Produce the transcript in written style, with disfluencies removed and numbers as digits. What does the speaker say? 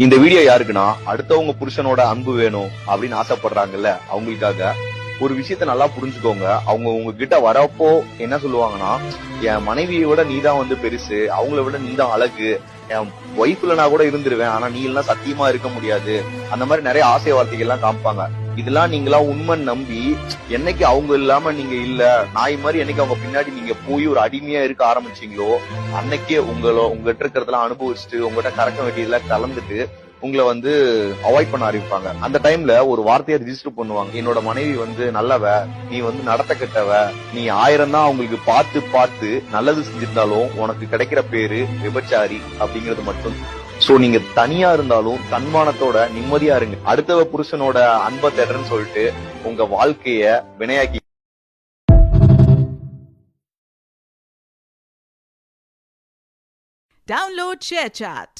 இந்த வீடியோ யாருக்குன்னா, அடுத்தவங்க புருஷனோட அன்பு வேணும் அப்படின்னு ஆசைப்படுறாங்கல்ல அவங்களுக்காக. ஒரு விஷயத்த நல்லா புரிஞ்சுக்கோங்க. அவங்க உங்ககிட்ட வரப்போ என்ன சொல்லுவாங்கன்னா, என் மனைவியை விட நீதான் வந்து பெருசு, அவங்கள விட நீதான் அழகு, என் ஒய்ஃப்ல நான் கூட இருந்துருவேன், ஆனா நீ எல்லாம் சத்தியமா இருக்க முடியாது, அந்த மாதிரி நிறைய ஆசை வார்த்தைகள் எல்லாம் காமிப்பாங்க. இதெல்லாம் நீங்களா உண்மை நம்பி என்னைக்கு அவங்க இல்லாம நீங்க இல்ல, நாய் மாதிரி என்னைக்கு அவங்க பின்னாடி நீங்க போய் ஒரு அடிமையா இருக்க ஆரம்பிச்சீங்களோ, அன்னைக்கே உங்ககிட்ட இருக்கிறதெல்லாம் அனுபவிச்சுட்டு உங்ககிட்ட கறக்க வேண்டியதுல கலந்துட்டு உங்களை வந்து அவாய்ட் பண்ண ஆரம்பிப்பாங்க. அந்த டைம்ல ஒரு வார்த்தையை ரிஜிஸ்டர் பண்ணுவாங்க. என்னோட மனைவி வந்து நல்லவ, நீ வந்து நடத்த கெட்டவ, நீ 1000 தான் அவங்களுக்கு பார்த்து பார்த்து நல்லது செஞ்சிருந்தாலும் உனக்கு கிடைக்கிற பேரு விபச்சாரி அப்படிங்கிறது மட்டும். சோ நீங்க தனியா இருந்தாலும் தன்மானத்தோட நிம்மதியா இருங்க. அடுத்தவ புருஷனோட அன்பை தேடுறேன்னு சொல்லிட்டு உங்க வாழ்க்கைய வினையாக்கி Download ShareChat.